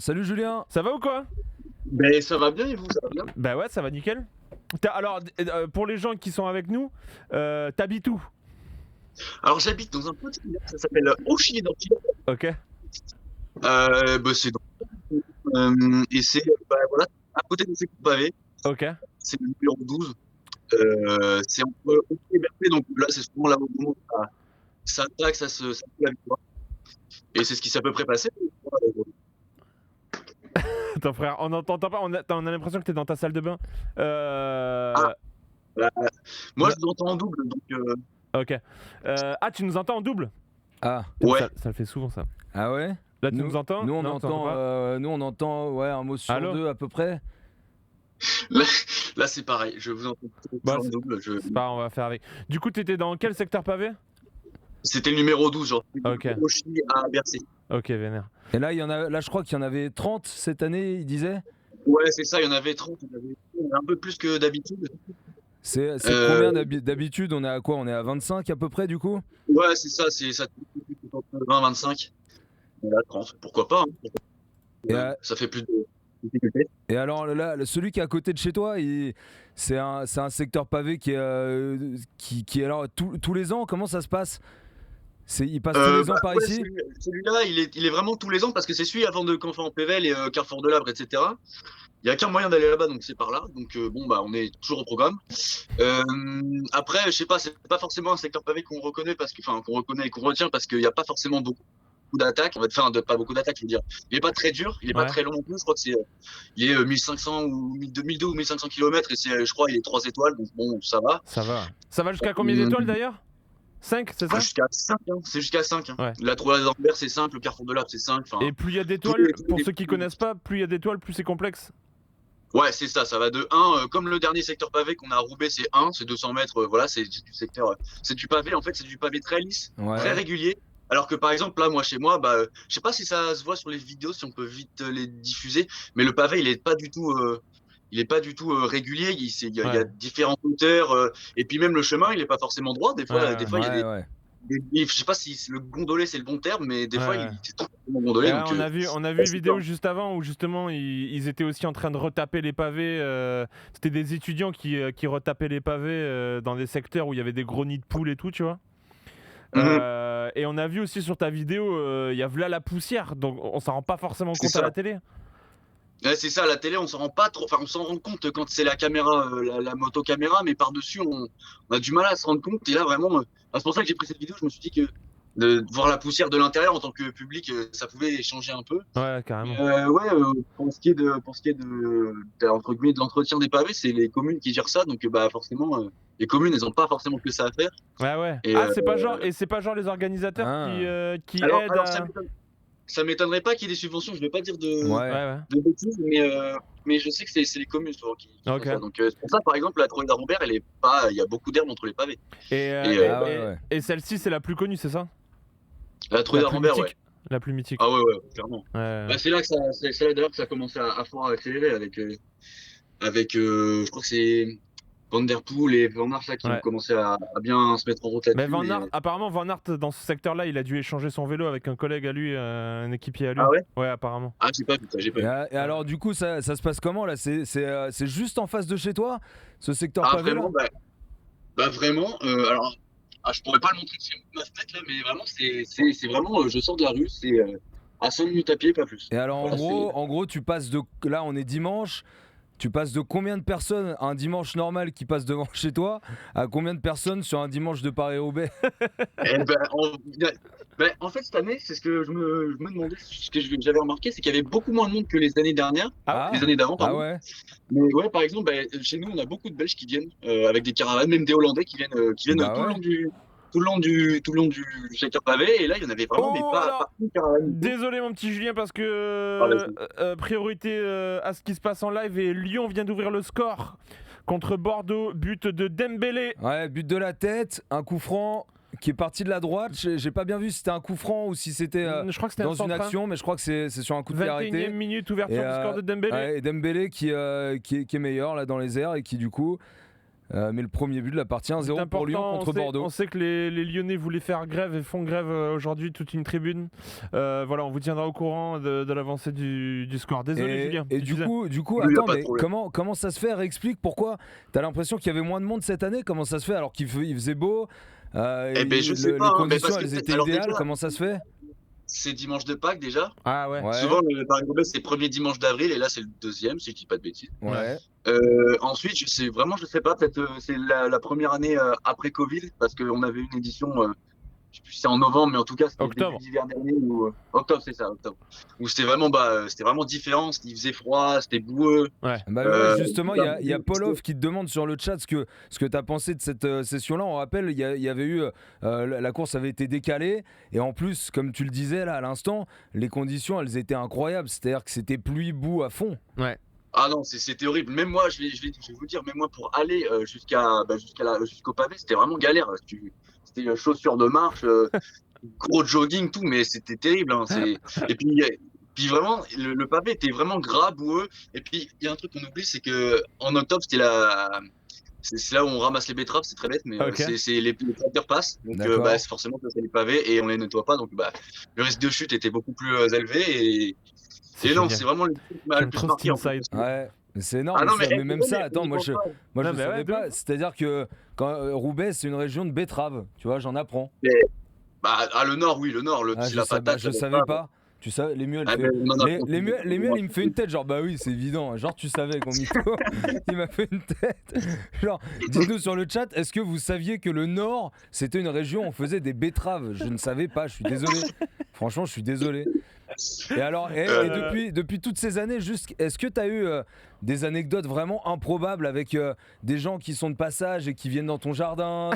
Salut Julien, ça va ou quoi? Ben ça va bien et vous, ça va bien? Bah ouais, ça va nickel. Alors, pour les gens qui sont avec nous, t'habites où? Alors j'habite dans un petit village, ça s'appelle Auchy-les-Dampierre. Ok, Bah, c'est et c'est voilà, à côté de Sécou pavé, ok. c'est le numéro 12. C'est entre Auchy et Berthet, donc là c'est souvent là au moment où ça attaque, ça fait la victoire. Et c'est ce qui s'est à peu près passé. Attends frère, on n'entend pas, on a l'impression que t'es dans ta salle de bain. Ah, bah, moi on je vous entends en double, donc Ok. Tu nous entends en double? Ah, Putain, ouais. ça le fait souvent ça. ah ouais. Là, tu nous entends? Nous on Non, tu entends entend, pas. nous on entend ouais un mot sur Allô? deux à peu près. Là, là, c'est pareil, je vous entends Bah, toujours en double. c'est pas grave, on va faire avec. Du coup, t'étais dans quel secteur pavé? C'était le numéro 12, genre Ok, Auchy à Bercy. ok, vénère. Et là là je crois qu'il y en avait 30 cette année, il disait. Ouais, c'est ça, il y en avait 30, il y en avait un peu plus que d'habitude. C'est Euh, combien d'habitude? On est à quoi? On est à 25 à peu près du coup. Ouais, c'est ça, c'est ça, 20-25. On est à 30, pourquoi pas, hein. Et, Ça fait plus de difficultés. et alors là, celui qui est à côté de chez toi, c'est un secteur pavé qui est alors tous les ans. Comment ça se passe? Il passe tous les ans par Ouais, ici? celui-là, il est vraiment tous les ans parce que c'est celui avant de Canfin en Pével et Carrefour de l'Abre, etc. Il n'y a qu'un moyen d'aller là-bas, donc c'est par là. Donc bon, bah, on est toujours au programme. Euh, Après, je sais pas, c'est pas forcément un secteur pavé qu'on reconnaît qu'on reconnaît et qu'on retient parce qu'il n'y a pas forcément beaucoup d'attaques. Pas beaucoup d'attaques, je veux dire. Il est pas très dur, il est pas Ouais, très long non plus. Je crois que il est 1500 ou 2002 ou 1500 km et je crois, il est 3 étoiles. Donc bon, ça va. ça va. Ça va jusqu'à combien Hum, d'étoiles d'ailleurs? 5, c'est ça? Jusqu'à 5, hein. C'est jusqu'à 5, hein. Ouais. La Troie d'Ambert, c'est 5, le Carrefour de l'Arbre, c'est 5. Et Enfin, plus il y a tous d'étoiles, pour les- ceux qui connaissent pas, plus il y a d'étoiles, plus c'est complexe. Ouais, c'est ça, ça va de 1, comme le dernier secteur pavé qu'on a à Roubaix, c'est 1, c'est 200 mètres, voilà, c'est du secteur, c'est du pavé, en fait, c'est du pavé très lisse, très Ouais. régulier. Alors que par exemple, là, moi, chez moi, bah, je sais pas si ça se voit sur les vidéos, si on peut vite les diffuser, mais le pavé, il est pas du tout régulier, il y a Ouais, différentes hauteurs, et puis même le chemin, il est pas forcément droit, ouais, ouais. des fois, il y a Ouais, ouais. je sais pas si le gondolé, c'est le bon terme, mais des Ouais, fois, ouais. c'est totalement Et gondolé, là, donc, on a vu ouais, une c'est vidéo dur. juste avant où justement ils étaient aussi en train de retaper les pavés. C'était des étudiants qui retapaient les pavés dans des secteurs où il y avait des gros nids de poules et tout, tu vois. Mhm. Et on a vu aussi sur ta vidéo, il y a v'là la poussière, donc on s'en rend pas forcément C'est compte à la ça. télé. Ouais, c'est ça, la télé, on s'en rend pas trop, enfin, on s'en rend compte quand c'est la caméra, la moto-caméra, mais par-dessus, on a du mal à se rendre compte. Et là, vraiment, c'est pour ça que j'ai pris cette vidéo. Je me suis dit que de voir la poussière de l'intérieur en tant que public, ça pouvait changer un peu. Ouais, Mais carrément. ouais, pour ce qui est entre guillemets, de l'entretien des pavés, c'est les communes qui gèrent ça. Donc, bah, forcément, les communes, elles ont pas forcément que ça à faire. Ouais, ouais. Et Ah, c'est pas genre les organisateurs Ah. qui alors, aident alors à. ça m'étonnerait pas qu'il y ait des subventions. Je vais pas dire Ouais, Ouais. ouais. de bêtises, mais je sais que c'est les communes souvent qui font Ok. ça. Donc c'est pour ça, par exemple, la Troie d'Arambert, elle est pas, il y a beaucoup d'herbe entre les pavés. Et Ah ouais, ouais. Et celle-ci, c'est la plus connue, c'est ça? la Troie La plus d'Arambert, ouais. mythique. La plus mythique. Ah ouais, ouais, clairement. Ouais, ouais. Bah, c'est là que c'est là d'ailleurs que ça a commencé à fort accélérer avec je crois que c'est Van Der Poel et Van Aert là, qui ont Ouais. commencé à bien se mettre en route Mais là-dessus. Van Aert, apparemment, Van Aert, dans ce secteur-là, il a dû échanger son vélo avec un collègue à lui, un équipier à lui. Ah ouais? Ouais, apparemment. Ah, j'ai pas vu ça, j'ai pas vu. Et alors du coup ça se passe comment là? C'est juste en face de chez toi, ce secteur Ah pavé là? vraiment, bah vraiment. Alors, je pourrais pas le montrer sur ma fenêtre là, mais vraiment, c'est vraiment, je sors de la rue, c'est à 5 minutes à pied, pas plus. Et alors Voilà, c'est. en gros tu passes de là on est dimanche. Tu passes de combien de personnes un dimanche normal qui passe devant chez toi à combien de personnes sur un dimanche de Paris-Roubaix? Eh ben, en fait, cette année, c'est ce que je me demandais, ce que j'avais remarqué, c'est qu'il y avait beaucoup moins de monde que les années dernières, Ah les Ah, années d'avant, ah pardon. ouais. Mais ouais, par exemple, chez nous, on a beaucoup de Belges qui viennent avec des caravanes, même des Hollandais qui viennent Bah ouais. tout le long du secteur pavé. Et là, il y en avait vraiment, mais Oh, pas alors, une caravane du tout. désolé mon petit Julien, parce que Ah, vas-y. priorité à ce qui se passe en live, et Lyon vient d'ouvrir le score contre Bordeaux, but de Dembélé. Ouais, but de la tête, un coup franc qui est parti de la droite. J'ai pas bien vu si c'était un coup franc ou si c'était Je crois que c'était un dans une centre, hein. action, mais je crois que c'est sur un coup de pied 21e arrêté. minute, ouverture du score de Dembélé. Ouais, et Dembélé qui est meilleur là dans les airs et qui du coup Mais le premier but de la partie 1-0 C'est pour Lyon important, contre Bordeaux. On sait que les Lyonnais voulaient faire grève et font grève aujourd'hui, toute une tribune. Voilà, on vous tiendra au courant de l'avancée du score. Désolé, Julien. Et tu du disais. coup, Oui, y a attends, pas de mais problème. comment ça se fait? Réexplique pourquoi t'as l'impression qu'il y avait moins de monde cette année? Comment ça se fait alors qu'il faisait beau? Eh ben, je sais Les pas, hein, mais conditions parce que elles étaient alors idéales, déjà, comment ça se fait? c'est dimanche de Pâques déjà. Ah ouais. Ouais, Souvent, le Paris-Roubaix, c'est le premier dimanche d'avril, et là, c'est le deuxième, si je dis pas de bêtises. ouais. Ensuite, je sais pas, peut-être c'est la première année après Covid, parce qu'on avait une édition, je sais plus si c'est en novembre, mais en tout cas, c'était le début Octobre. d'hiver dernier, ou octobre, c'est ça, octobre. Où c'était vraiment différent, il faisait froid, c'était boueux. Ouais. Bah ouais, Euh, justement, il y a Polov qui te demande sur le chat ce que tu as pensé de cette session-là. On rappelle, il y avait eu. La course avait été décalée. Et en plus, comme tu le disais là à l'instant, les conditions, elles étaient incroyables. C'est-à-dire que c'était pluie, boue à fond. Ouais. Ah non, c'était horrible. Même moi, je vais vous dire, même moi, pour aller jusqu'au pavé, c'était vraiment galère. C'était chaussures de marche, gros jogging, tout, mais c'était terrible. Hein. Et puis vraiment, le pavé était vraiment gras, boueux. Et puis, il y a un truc qu'on oublie, c'est que en octobre, c'est là où on ramasse les betteraves, c'est très bête, mais Ok. les tracteurs passent. Donc, D'accord. c'est forcément, c'est les pavés et on les nettoie pas. Donc, le risque de chute était beaucoup plus élevé. C'est Et non, génial. c'est vraiment le truc qui m'a le J'aime plus trop marqué cet en fait. inside. Ouais. Mais c'est énorme. Ah non, ça. Mais même ça, mais attends, moi je Non, ne mais ouais, savais de pas. ouf. C'est-à-dire que Roubaix, c'est une région de betteraves. Tu vois, j'en apprends. Le nord, oui, le nord, Ah, c'est la patate. je savais pas. Tu sais, les mules, Ah, ben, on en apprend tous les les mules, jours. il me fait une tête, genre bah oui, c'est évident. Genre tu savais qu'on mytho. Il m'a fait une tête. Genre, dites-nous sur le chat, est-ce que vous saviez que le Nord, c'était une région où on faisait des betteraves? Je ne savais pas. Je suis désolé. Franchement, je suis désolé. Et alors, depuis toutes ces années, juste, est-ce que tu as eu des anecdotes vraiment improbables avec des gens qui sont de passage et qui viennent dans ton jardin,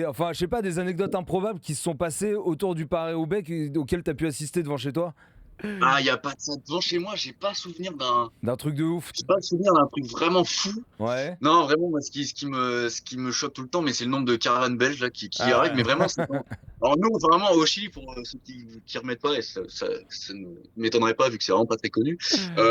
enfin, je sais pas, des anecdotes improbables qui se sont passées autour du Paris-Roubaix auxquelles tu as pu assister devant chez toi? Ah, il n'y a pas de ça devant chez moi, D'un truc de ouf? j'ai pas souvenir d'un truc vraiment fou. Ouais. Non, vraiment, moi, ce qui me choque tout le temps, mais c'est le nombre de caravanes belges là, qui Ah arrivent. ouais. Mais vraiment, alors nous, vraiment, au Chili, pour ceux qui remettent pas, et ça ne m'étonnerait pas vu que c'est vraiment pas très connu,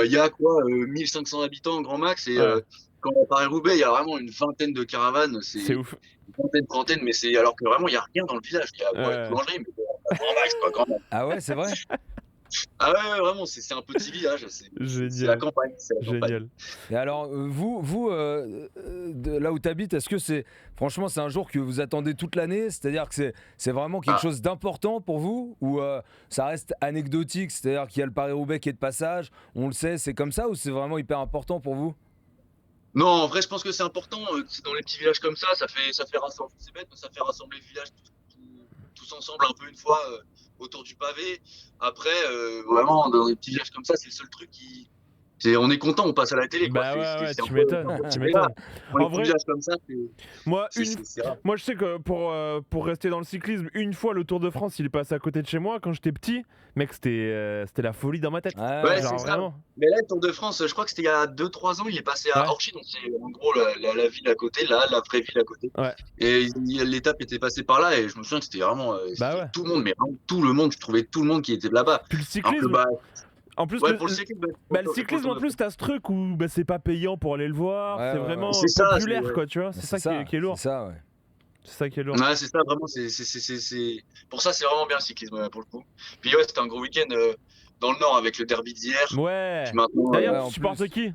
il y a quoi, 1500 habitants grand max, et Ouais. quand on part à Roubaix, il y a vraiment une vingtaine de caravanes, c'est C'est une ouf. vingtaine, trentaine, mais c'est alors que vraiment, il n'y a rien dans le village. Il y a quoi, une Ouais. boulangerie, mais grand max, quoi, grand max. Ah ouais, c'est vrai? Ah ouais, vraiment, c'est un petit village, c'est la Génial. campagne, c'est la campagne. Génial. Et alors, de là où tu habites, est-ce que franchement, c'est un jour que vous attendez toute l'année? C'est-à-dire que c'est vraiment quelque Ah. chose d'important pour vous? Ou ça reste anecdotique? C'est-à-dire qu'il y a le Paris-Roubaix qui est de passage, on le sait, c'est comme ça? Ou c'est vraiment hyper important pour vous? Non, en vrai, je pense que c'est important. C'est dans les petits villages comme ça fait rassembler. C'est bête, mais ça fait rassembler le village tous ensemble un peu une fois autour du pavé. Après, vraiment, dans les petits villages comme ça, c'est le seul truc on est content, on passe à la télé, quoi. Bah ouais, C'est un tu peu- m'étonnes. Tu Mais là, m'étonnes. dans les En petits vrai, villages comme ça, moi, c'est rare. moi, je sais que pour rester dans le cyclisme, une fois le Tour de France, il est passé à côté de chez moi quand j'étais petit. Mec, c'était la folie dans ma tête. Ouais, Genre c'est ça. vraiment. Mais là, le Tour de France, je crois que c'était il y a 2-3 ans, il est passé à Ouais. Orchy, donc c'est en gros la ville à côté, là, la vraie ville à côté. Ouais. Et l'étape était passée par là, et je me souviens que c'était vraiment Bah c'était ouais. tout le monde, mais vraiment tout le monde, je trouvais tout le monde qui était là-bas. Puis le Alors que, cyclisme. En plus, ouais, pour le cyclisme, le cyclisme, en plus, t'as ce truc où c'est pas payant pour aller le voir. Ouais, c'est ouais, vraiment c'est ça, populaire, c'est- quoi, tu vois. C'est ça, qui est lourd. C'est ça, ouais. C'est ça qui est lourd. Ouais, c'est ça, vraiment, pour ça, c'est vraiment bien le cyclisme, pour le coup. Puis ouais, c'était un gros week-end dans le Nord avec le derby d'hier. Ouais. Puis maintenant, D'ailleurs, ouais, en tu supportes plus. qui?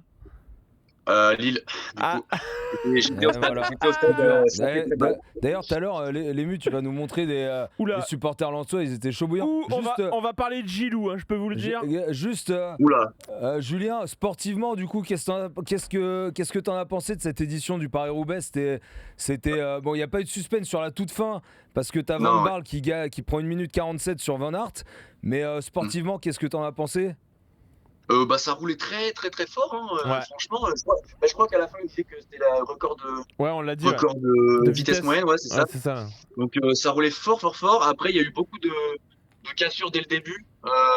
Lille, du Ah. coup. J'étais au stade, voilà. j'étais au stade, D'ailleurs, tout à l'heure, Lému, tu vas nous montrer les Oula. supporters lensois, ils étaient chauds bouillants. Ouh, Juste, on va parler de Gilou, hein, je peux vous le dire. juste Oula. Julien, sportivement, du coup, qu'est-ce que t'en as pensé de cette édition du Paris-Roubaix? C'était bon, il n'y a pas eu de suspense sur la toute fin parce que t'as Van Non, Barle qui prend 1 minute 47 sur Van Aert. Mais sportivement, qu'est-ce que t'en as pensé? Ça roulait très très très fort, hein, Ouais. franchement. Je crois qu'à la fin, il disait que c'était le record Ouais, on l'a dit. Ouais. record de De vitesse vitesse. moyenne, ouais, c'est Ouais, ça. c'est ça. Donc ça roulait fort fort fort. Après, il y a eu beaucoup de cassures dès le début.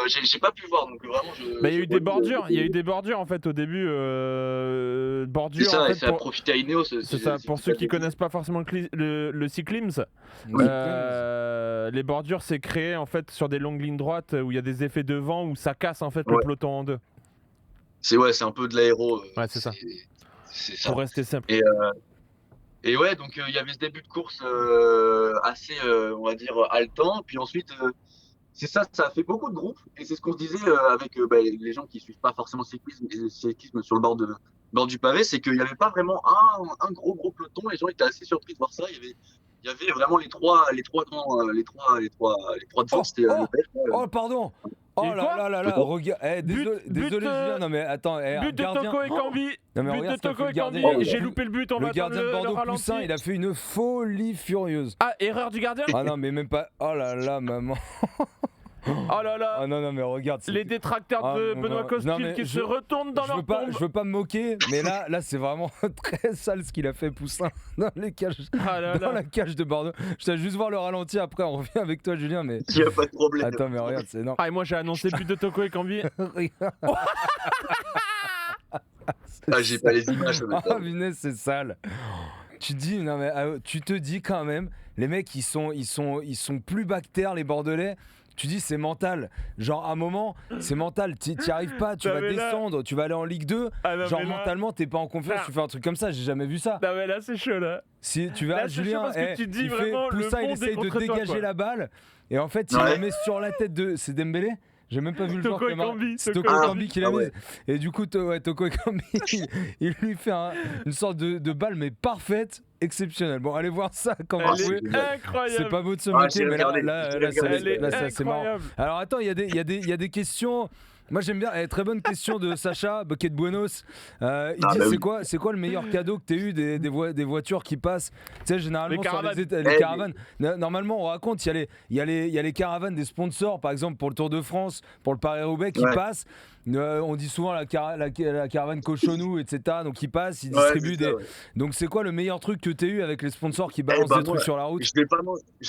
J'ai pas pu voir, donc vraiment. Bah, il y a eu des bordures. Il y a eu des bordures en fait au début. C'est Bordures ça, en et fait. ça a profité à Ineos. C'est ça. Pour ceux qui connaissent pas forcément le cyclisme, Oui. les bordures c'est créé en fait sur des longues lignes droites où il y a des effets de vent où ça casse en fait le Ouais. peloton en deux. C'est un peu de l'aéro. Ouais, c'est ça. c'est ça. Pour rester simple. Et ouais, donc il y avait ce début de course assez, on va dire, haletant. Puis ensuite, c'est ça, ça a fait beaucoup de groupes. Et c'est ce qu'on se disait avec les gens qui suivent pas forcément le cyclisme sur le bord du pavé, c'est qu'il n'y avait pas vraiment un gros peloton. Les gens étaient assez surpris de voir ça. Il y avait vraiment les trois grands, les trois devants. Oh, C'était oh, le père, oh, pardon. Oh Et là quoi là là là, regarde. Désolé, but, Julien. Non mais attends, But de gardien. Toko et Cambi. Non mais But de regarde ce qu'a fait Toko le et gardien. Cambi. J'ai loupé le but, on va Le attendre gardien de le Bordeaux ralenti. Poussin, il a fait une folie furieuse. Ah, erreur du gardien. Ah non mais même pas. Oh là là, maman. Oh là là. Ah non non mais regarde. Les détracteurs Ah, de mon Benoît gars. Non, mais Costil qui se retournent dans leur tombe. Je veux pas me moquer, mais là c'est vraiment très sale ce qu'il a fait Poussin dans les cages, Ah là dans là. la cage de Bordeaux. Je t'ai juste voir le ralenti après, on revient avec toi Julien, mais Il n'y a pas de problème. attends mais regarde c'est énorme. Ah, et moi j'ai annoncé le but de Toko et Cambi. Ah, j'ai pas les images. Ah Vinesse c'est sale. Tu dis non mais tu te dis quand même, les mecs ils sont plus bactères les Bordelais. Tu dis c'est mental, genre à un moment c'est mental, t'y arrives pas, tu Non, vas mais là- descendre, tu vas aller en Ligue 2, Ah, non, genre mais là- mentalement t'es pas en confiance, Là- tu fais un truc comme ça, j'ai jamais vu ça. Non mais là c'est chaud là. Si tu Là, vas c'est chaud Julien, parce que tu dis il fait vraiment, le Poussin, il monde est essaye de contre toi, dégager quoi. la balle et en fait il Ouais. la met sur la tête de c'est Dembélé. J'ai même pas vu le joueur Toko qui et a marqué. Cambi. C'est Toko Toko et et Cambi. Cambi qui l'a Ah ouais. mise. Et du coup, Toko et Cambi, il lui fait une sorte de balle, mais parfaite, exceptionnelle. Bon, allez voir ça quand vous Elle jouez. est C'est incroyable. pas beau de se Ah, moquer, j'ai mais là, regardé, là, j'ai là, ça- regardé. Elle est là, ça, c'est marrant. incroyable. Alors attends, il y a des questions. Moi j'aime bien, très bonne question de Sacha, Bucket Buenos. Il Ah, dit bah oui. c'est quoi le meilleur cadeau que t'aies eu des voitures qui passent. Tu sais généralement Les sur caravanes. les Eh, caravanes. Normalement on raconte il y a les caravanes des sponsors par exemple pour le Tour de France, pour le Paris-Roubaix qui Ouais. passent. On dit souvent la caravane Cochonou etc. Donc ils passent, ils Ouais, distribuent c'est ça, des. ouais. Donc c'est quoi le meilleur truc que t'aies eu avec les sponsors qui balancent bah, des trucs moi, sur la route? Je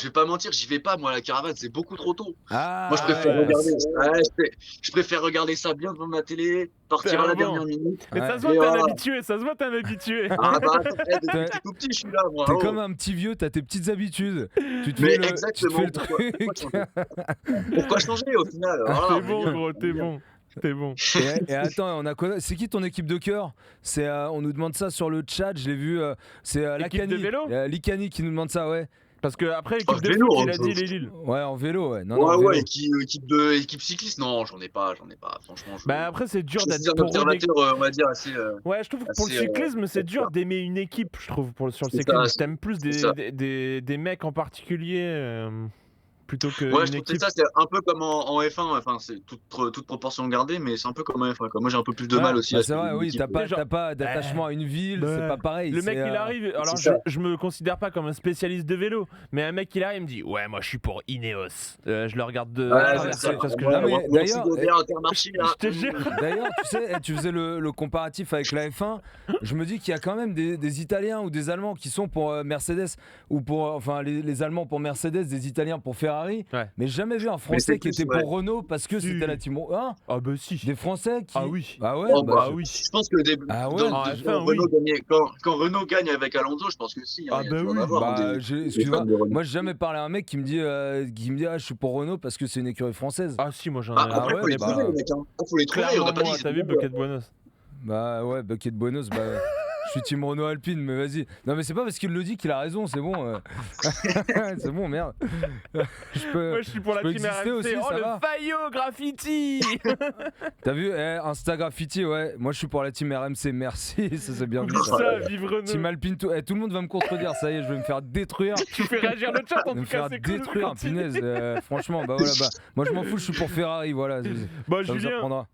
vais pas mentir, j'y vais pas moi à la caravane, c'est beaucoup trop tôt. Ah Moi je préfère ouais. regarder. Ouais, je préfère regarder ça bien devant ma télé, partir à la Clairement. dernière minute. Mais ça Ouais. se voit Et t'es un voilà. habitué, ça se voit t'es un habitué. Ah bah attends, depuis que j'étais tout petit, je suis là moi. T'es oh. comme un petit vieux, t'as tes petites habitudes. Tu te Mais fais le, tu te exactement, fais le pourquoi truc. Pourquoi changer au final? Voilà, T'es on est bon bien, gros, on est t'es bien. bon. T'es bon. Et attends, c'est qui ton équipe de cœur? On nous demande ça sur le chat, je l'ai vu. C'est Équipe de Lacani, vélo Licani qui nous demande ça, ouais. Parce que après Oh, équipe de vélo, foot, il a hein, dit les Lille. Ouais, en vélo, ouais. Non, Ouais, non, ouais, vélo. équipe cycliste, non, j'en ai pas, franchement. Bah après c'est dur Je suis d'être un pour une équipe. observateur, on va dire, assez. Ouais, je trouve que pour le assez, cyclisme, c'est c'est dur ça. d'aimer une équipe, je trouve, sur le C'est cyclisme. ça, T'aimes plus c'est ça. des mecs en particulier plutôt que Ouais, une je trouve que équipe. ça, c'est un peu comme en F1, enfin, c'est toute proportion gardée, mais c'est un peu comme en F1, quoi. Moi, j'ai un peu plus de Ouais, mal aussi Bah, à c'est vrai, une oui, équipe. t'as pas d'attachement à une ville, c'est Ouais. pas pareil. Le mec c'est, il arrive, alors c'est ça. je me considère pas comme un spécialiste de vélo, mais un mec il arrive il me dit ouais moi je suis pour Ineos. Je le regarde de Ouais, travers, c'est ça. tu vois ce que je Ouais, veux dire. mais ou d'ailleurs, Cigobert, Intermarché, là. Je te jure. D'ailleurs, tu sais, tu faisais le comparatif avec la F1. Je me dis qu'il y a quand même des Italiens ou des Allemands qui sont pour Mercedes ou pour, enfin, les Allemands pour Mercedes, des Italiens pour Ferrari. Ouais. Mais jamais vu un Français qui plus, était ouais. pour Renault parce que Si. c'était la team 1. Ah bah si. Des Français qui. Ah oui. Ah ouais. Oh, bah, Ah oui. Je pense que Ah ouais. dans- En de- F1, quand oui. Renault gagnait- quand Renault gagne avec Alonso, je pense que si. Ah il y a bah toujours oui. d'avoir, hein, bah, des excuse-moi. fans de Renault. Moi, j'ai jamais parlé à un mec qui me dit, ah, je suis pour Renault parce que c'est une écurie française. Ah si moi j'en Ah, ai. après, ouais, faut les bah, trouver, les mecs. Hein. Faut les trouver. On Clairement n'a pas moi, dit. t'as vu Bucket Buenos. Bah ouais, Bucket Buenos, bah. Je suis team Renault Alpine, mais vas-y. Non, mais c'est pas parce qu'il le dit qu'il a raison, c'est bon. C'est bon, merde. Je peux. Moi je suis pour la peux team exister RMC. aussi, Oh ça le va. Fayot graffiti. T'as vu, Insta Graffiti, ouais. Moi, je suis pour la team RMC, merci. Ça, c'est bien vu. Vive Ça. ça, vive Team Renault. Alpine, tout le monde va me contredire, ça y est, je vais me faire détruire. Tu fais réagir le chat Je en vais me tout cas faire c'est cool. détruire, continue. punaise. Franchement, bah voilà, bah. Moi, je m'en fous, je suis pour Ferrari, voilà. Bah Ça vous Julien, apprendra.